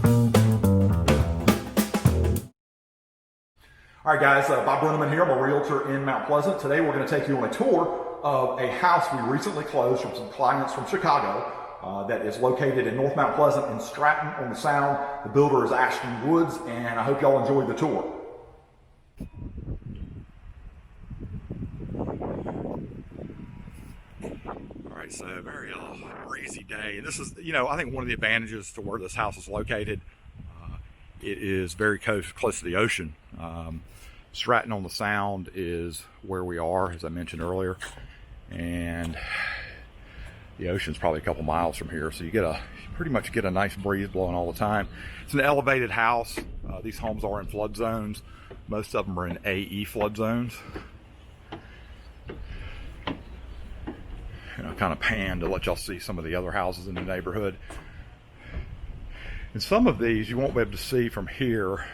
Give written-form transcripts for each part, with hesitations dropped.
All right, guys, Bob Brennaman here. I'm a realtor in Mount Pleasant. Today we're going to take you on a tour of a house we recently closed from some clients from Chicago that is located in North Mount Pleasant in Stratton on the Sound. The builder is Aston Woods, and I hope y'all enjoyed the tour. All right, so very breezy day. And this is, I think one of the advantages to where this house is located, it is very close to the ocean. Stratton on the Sound is where we are, as I mentioned earlier, and the ocean's probably a couple miles from here, so you pretty much get a nice breeze blowing all the time. It's an elevated house. These homes are in flood zones. Most of them are in AE flood zones. And I kind of pan to let y'all see some of the other houses in the neighborhood. And some of these you won't be able to see from here,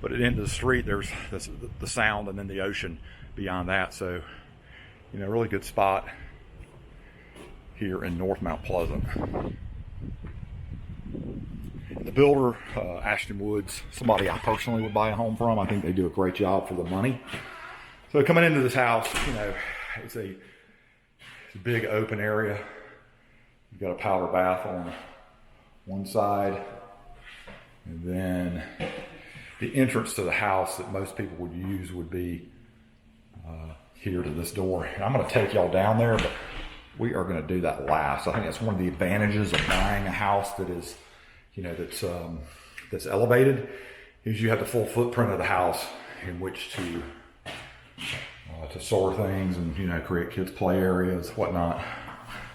but at the end of the street there's the Sound and then the ocean beyond that. So, really good spot here in North Mount Pleasant. The builder, Aston Woods, somebody I personally would buy a home from. I think they do a great job for the money. So coming into this house, it's a big open area. You've got a powder bath on one side, and then the entrance to the house that most people would use would be here to this door. And I'm going to take y'all down there, but we are going to do that last. I think that's one of the advantages of buying a house that is, that's elevated, is you have the full footprint of the house in which to store things and create kids' play areas, whatnot.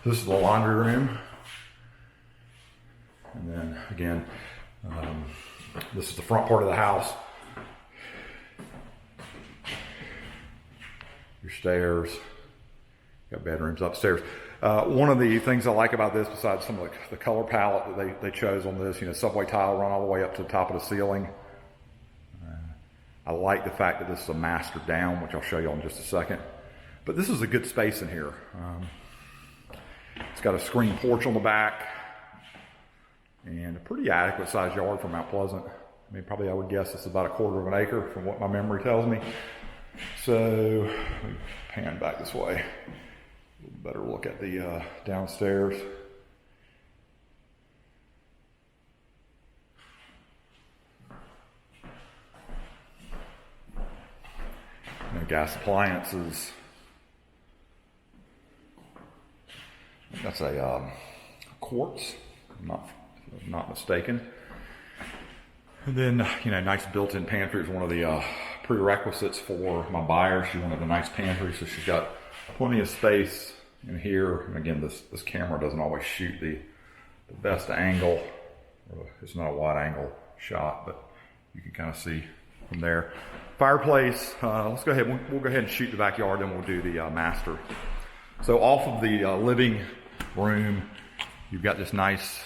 This is the laundry room, and then again, this is the front part of the house. Your stairs, got bedrooms upstairs. One of the things I like about this, besides some of the color palette that they chose on this, subway tile run all the way up to the top of the ceiling. I like the fact that this is a master down, which I'll show you in just a second. But this is a good space in here. It's got a screen porch on the back and a pretty adequate sized yard for Mount Pleasant. I mean, probably I would guess it's about 1/4 of an acre from what my memory tells me. So let me pan back this way. Better look at the downstairs. Gas appliances. That's a quartz, if I'm not mistaken. And then, nice built-in pantry is one of the prerequisites for my buyer. She wanted a nice pantry, so she's got plenty of space in here. And again, this camera doesn't always shoot the best angle. It's not a wide angle shot, but you can kind of see from there. Fireplace. Let's go ahead. We'll go ahead and shoot the backyard, then we'll do the master. So off of the living room, you've got this nice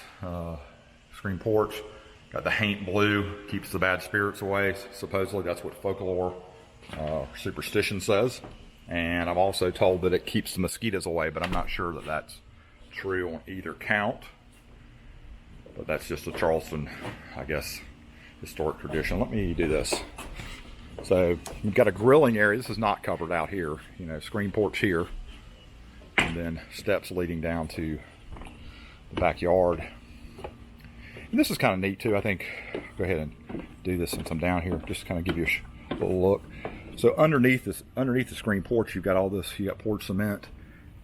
screen porch. Got the haint blue, keeps the bad spirits away. Supposedly that's what folklore, superstition says. And I'm also told that it keeps the mosquitoes away, but I'm not sure that that's true on either count. But that's just a Charleston, I guess, historic tradition. Let me do this. So you've got a grilling area. This is not covered out here. Screen porch here, and then steps leading down to the backyard. And this is kind of neat too. I think, go ahead and do this since I'm down here, just to kind of give you a little look. So underneath the screen porch, you've got all this. You got porch cement.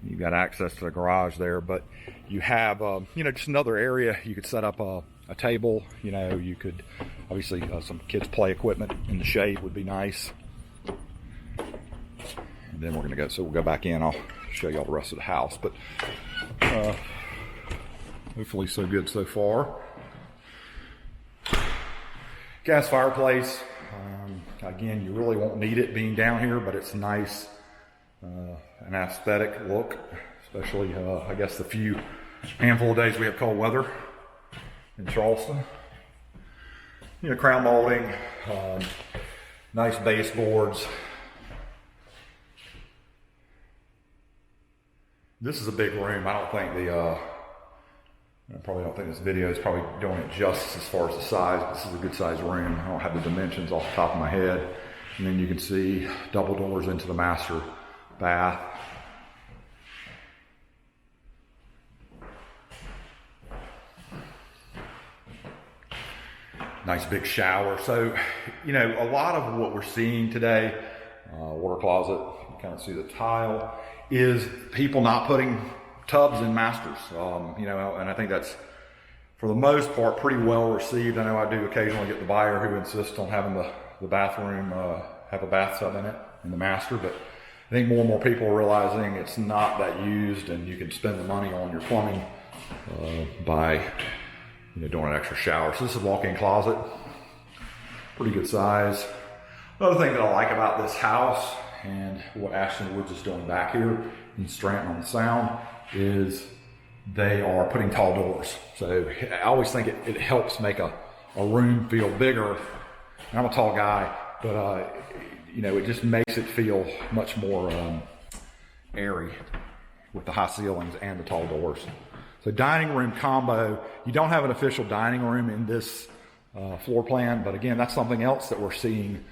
You've got access to the garage there, but you have just another area. You could set up a table. You could obviously some kids play equipment in the shade would be nice. And then we'll go back in. I'll show you all the rest of the house, but hopefully so good so far. Gas fireplace. Again, you really won't need it being down here, but it's nice, an aesthetic look, especially I guess the handful of days we have cold weather in Charleston. Crown molding, nice baseboards. This is a big room. I don't think I probably don't think this video is probably doing it justice as far as the size. This is a good size room. I don't have the dimensions off the top of my head. And then you can see double doors into the master bath. Nice big shower. So, you know, a lot of what we're seeing today, water closet, you kind of see the tile, is people not putting tubs in masters. You know, and I think that's, for the most part, pretty well received. I know I do occasionally get the buyer who insists on having the bathroom have a bathtub in it, in the master, but I think more and more people are realizing it's not that used, and you can spend the money on your plumbing by, you know, doing an extra shower. So this is a walk-in closet, pretty good size. Another thing that I like about this house and what Aston Woods is doing back here in Stratton on the Sound is they are putting tall doors. So I always think it helps make a room feel bigger. And I'm a tall guy, but you know, it just makes it feel much more airy with the high ceilings and the tall doors. So dining room combo, you don't have an official dining room in this floor plan, but again, that's something else that we're seeing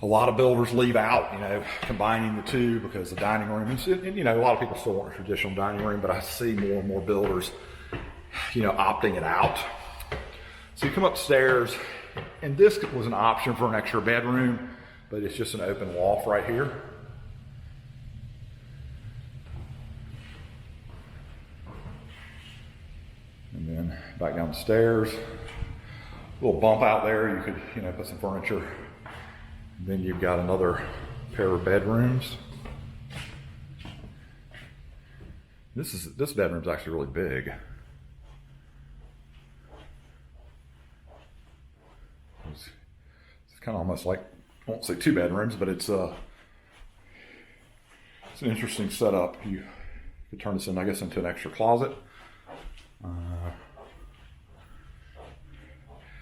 a lot of builders leave out, you know, combining the two, because the dining room, and, you know, a lot of people still want a traditional dining room, but I see more and more builders, you know, opting it out. So you come upstairs, and this was an option for an extra bedroom, but it's just an open loft right here. And then back down the stairs, a little bump out there. You could, you know, put some furniture. And then you've got another pair of bedrooms. This bedroom's actually really big. It's kind of almost like, I won't say two bedrooms, but it's an interesting setup. You could turn this in, I guess, into an extra closet.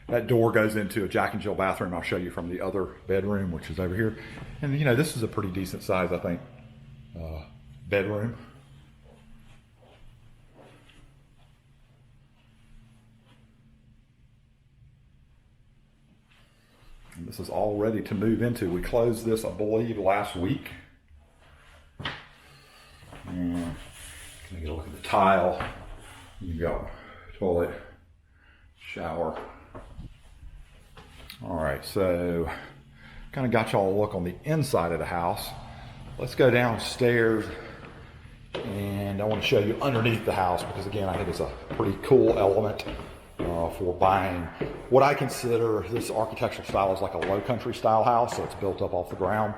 That door goes into a Jack and Jill bathroom. I'll show you from the other bedroom, which is over here. And you know, this is a pretty decent size, I think, bedroom. And this is all ready to move into. We closed this, I believe, last week. And can you look at the tile? You got toilet, shower. All right, so kind of got y'all a look on the inside of the house. Let's go downstairs, and I want to show you underneath the house, because again, I think it's a pretty cool element for buying what I consider this architectural style is like a low country style house, so it's built up off the ground.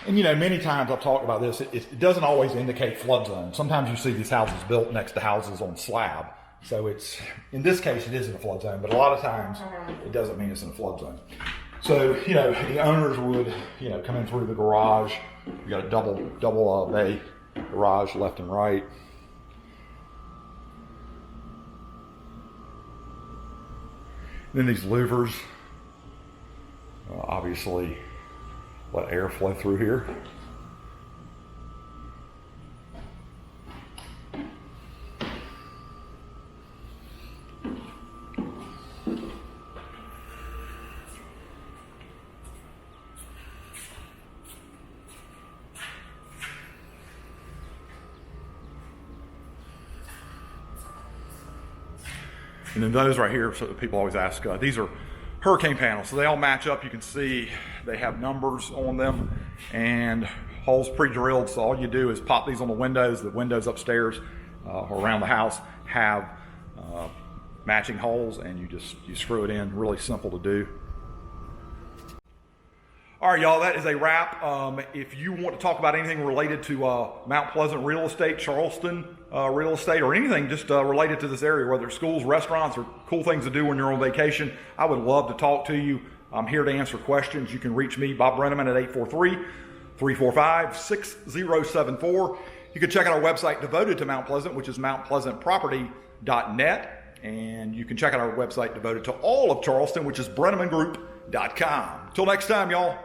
And you know, many times I've talked about this, it doesn't always indicate flood zone. Sometimes you see these houses built next to houses on slab. So it's, in this case, it is in a flood zone, but a lot of times it doesn't mean it's in a flood zone. So, you know, the owners would, you know, come in through the garage. You got a double bay garage left and right. Then these louvers, obviously let air flow through here. And then those right here, so people always ask, these are hurricane panels. So they all match up. You can see they have numbers on them and holes pre-drilled. So all you do is pop these on the windows. The windows upstairs or around the house have matching holes, and you screw it in. Really simple to do. All right, y'all, that is a wrap. If you want to talk about anything related to Mount Pleasant real estate, Charleston real estate, or anything just related to this area, whether it's schools, restaurants, or cool things to do when you're on vacation, I would love to talk to you. I'm here to answer questions. You can reach me, Bob Brennaman, at 843-345-6074. You can check out our website devoted to Mount Pleasant, which is mountpleasantproperty.net. And you can check out our website devoted to all of Charleston, which is BRENNAMANGROUP.com. Till next time, y'all.